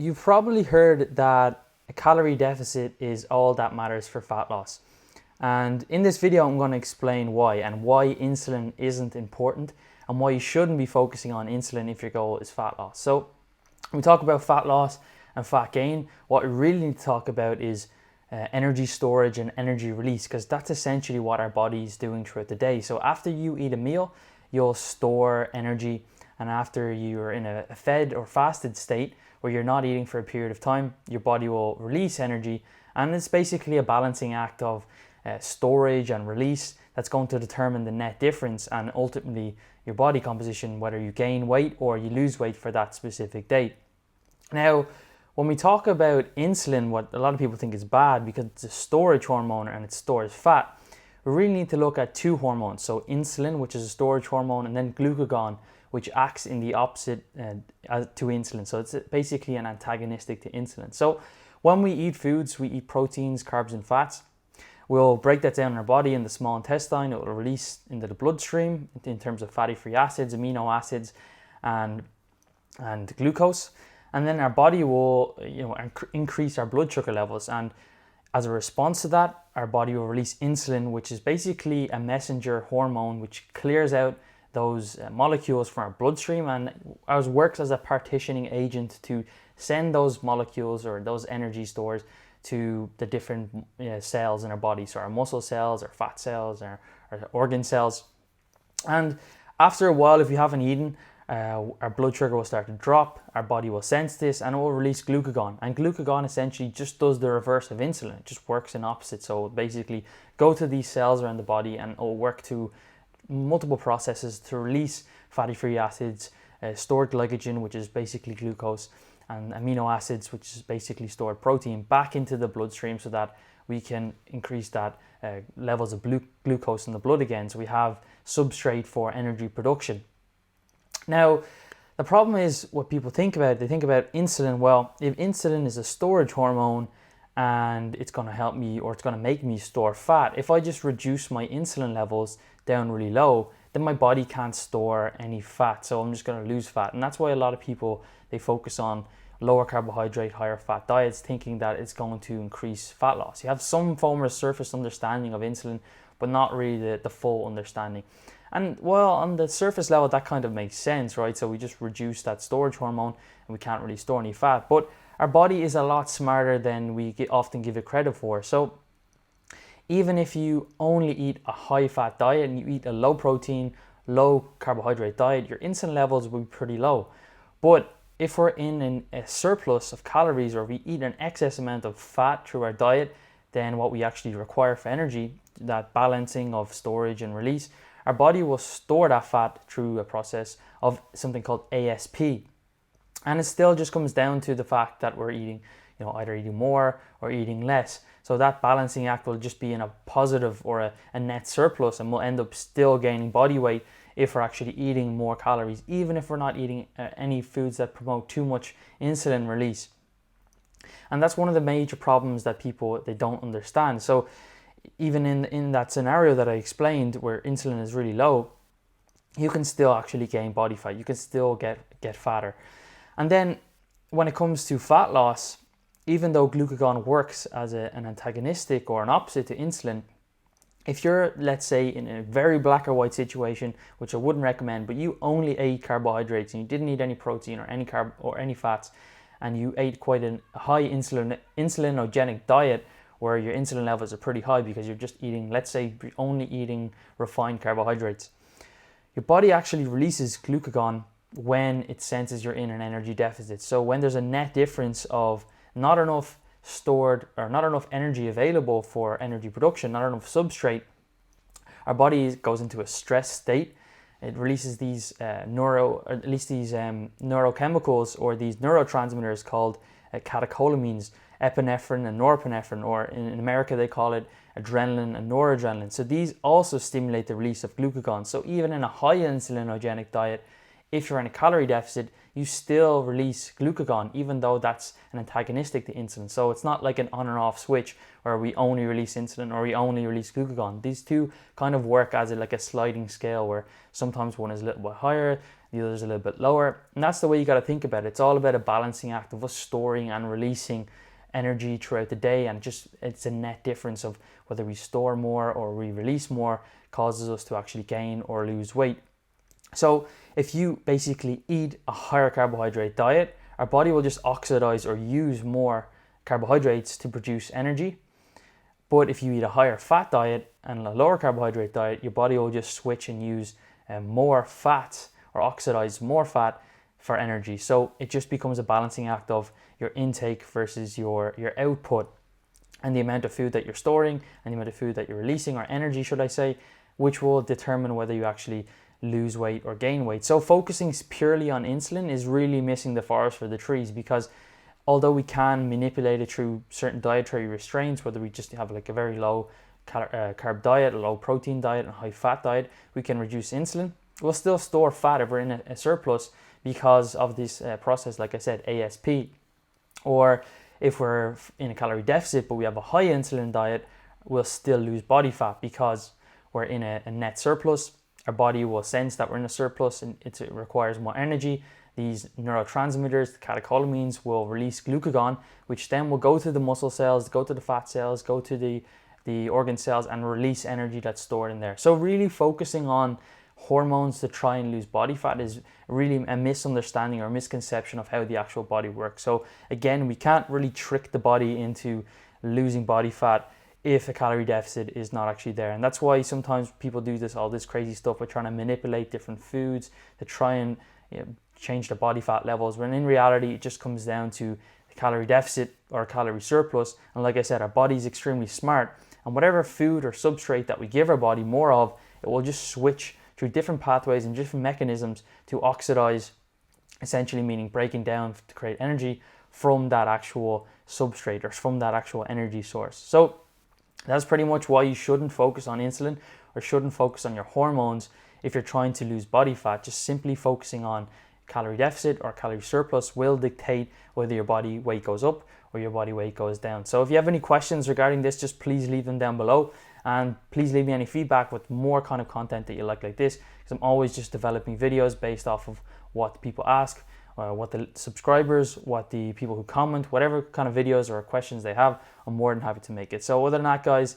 You've probably heard that a calorie deficit is all that matters for fat loss. And in this video, I'm going to explain why and why insulin isn't important and why you shouldn't be focusing on insulin if your goal is fat loss. So when we talk about fat loss and fat gain, what we really need to talk about is energy storage and energy release, because that's essentially what our body is doing throughout the day. So after you eat a meal, you'll store energy, and after you're in a fed or fasted state where you're not eating for a period of time, your body will release energy, and it's basically a balancing act of storage and release that's going to determine the net difference and ultimately your body composition, whether you gain weight or you lose weight for that specific day. Now, when we talk about insulin, what a lot of people think is bad because it's a storage hormone and it stores fat, we really need to look at two hormones. So insulin, which is a storage hormone, and then glucagon, which acts in the opposite to insulin. So it's basically an antagonistic to insulin. So when we eat foods, we eat proteins, carbs, and fats. We'll break that down in our body in the small intestine. It will release into the bloodstream in terms of fatty free acids, amino acids, and glucose. And then our body will increase our blood sugar levels. And as a response to that, our body will release insulin, which is basically a messenger hormone which clears out those molecules from our bloodstream and works as a partitioning agent to send those molecules or those energy stores to the different cells in our body. So our muscle cells, our fat cells, our organ cells. And after a while, if you haven't eaten, our blood sugar will start to drop, our body will sense this, and it will release glucagon. And glucagon essentially just does the reverse of insulin. It just works in opposite. So basically go to these cells around the body and it will work to multiple processes to release fatty free acids, stored glycogen, which is basically glucose, and amino acids, which is basically stored protein, back into the bloodstream so that we can increase that levels of glucose in the blood again. So we have substrate for energy production. Now, the problem is what people think about. They think about insulin. Well, if insulin is a storage hormone and it's going to help me or it's going to make me store fat, if I just reduce my insulin levels down really low, then my body can't store any fat. So I'm just going to lose fat. And that's why a lot of people, they focus on lower carbohydrate, higher fat diets, thinking that it's going to increase fat loss. You have some form of surface understanding of insulin, but not really the full understanding. And well, on the surface level, that kind of makes sense, right? So we just reduce that storage hormone and we can't really store any fat. But our body is a lot smarter than we often give it credit for. So even if you only eat a high fat diet and you eat a low protein, low carbohydrate diet, your insulin levels will be pretty low. But if we're in a surplus of calories or we eat an excess amount of fat through our diet than what we actually require for energy, that balancing of storage and release, our body will store that fat through a process of something called ASP. And it still just comes down to the fact that we're eating, either eating more or eating less. So that balancing act will just be in a positive or a net surplus, and we'll end up still gaining body weight if we're actually eating more calories, even if we're not eating any foods that promote too much insulin release. And that's one of the major problems that they don't understand. So even in that scenario that I explained where insulin is really low, you can still actually gain body fat. You can still get fatter. And then when it comes to fat loss, even though glucagon works as an antagonistic or an opposite to insulin, if you're, let's say, in a very black or white situation, which I wouldn't recommend, but you only ate carbohydrates and you didn't eat any protein or any carb or any fats, and you ate quite a high insulinogenic diet where your insulin levels are pretty high because you're just eating, let's say, you're only eating refined carbohydrates, your body actually releases glucagon when it senses you're in an energy deficit. So when there's a net difference of not enough stored or not enough energy available for energy production, not enough substrate, our body goes into a stress state. It releases these neurochemicals or these neurotransmitters called catecholamines, epinephrine and norepinephrine, or in America they call it adrenaline and noradrenaline. So these also stimulate the release of glucagon. So even in a high insulinogenic diet, if you're in a calorie deficit, you still release glucagon, even though that's an antagonistic to insulin. So it's not like an on and off switch where we only release insulin or we only release glucagon. These two kind of work as like a sliding scale where sometimes one is a little bit higher the other's a little bit lower. And that's the way you got to think about it. It's all about a balancing act of us storing and releasing energy throughout the day, and it's a net difference of whether we store more or we release more causes us to actually gain or lose weight. So if you basically eat a higher carbohydrate diet, our body will just oxidize or use more carbohydrates to produce energy. But if you eat a higher fat diet and a lower carbohydrate diet, your body will just switch and use more fat or oxidize more fat for energy. So it just becomes a balancing act of your intake versus your output, and the amount of food that you're storing and the amount of food that you're releasing, or energy should I say, which will determine whether you actually lose weight or gain weight. So focusing purely on insulin is really missing the forest for the trees, because although we can manipulate it through certain dietary restraints, whether we just have like a very low carb diet, a low protein diet, and high fat diet, we can reduce insulin. We'll still store fat if we're in a surplus because of this process, like I said, ASP. Or if we're in a calorie deficit but we have a high insulin diet, we'll still lose body fat because we're in a net surplus. Our body will sense that we're in a surplus and it requires more energy. These neurotransmitters, the catecholamines, will release glucagon, which then will go to the muscle cells, go to the fat cells, go to the organ cells, and release energy that's stored in there. So really focusing on hormones to try and lose body fat is really a misunderstanding or misconception of how the actual body works. So again, we can't really trick the body into losing body fat if a calorie deficit is not actually there. And that's why sometimes people do all this crazy stuff with trying to manipulate different foods to try and change the body fat levels, when in reality it just comes down to a calorie deficit or a calorie surplus. And like I said, our body's extremely smart, and whatever food or substrate that we give our body more of, it will just switch through different pathways and different mechanisms to oxidize, essentially meaning breaking down to create energy from that actual substrate or from that actual energy source. So that's pretty much why you shouldn't focus on insulin or shouldn't focus on your hormones if you're trying to lose body fat. Just simply focusing on calorie deficit or calorie surplus will dictate whether your body weight goes up or your body weight goes down. So if you have any questions regarding this, just please leave them down below, and please leave me any feedback with more kind of content that you like this, because I'm always just developing videos based off of what people ask, what the subscribers, what the people who comment, whatever kind of videos or questions they have, I'm more than happy to make it. So other than that, guys,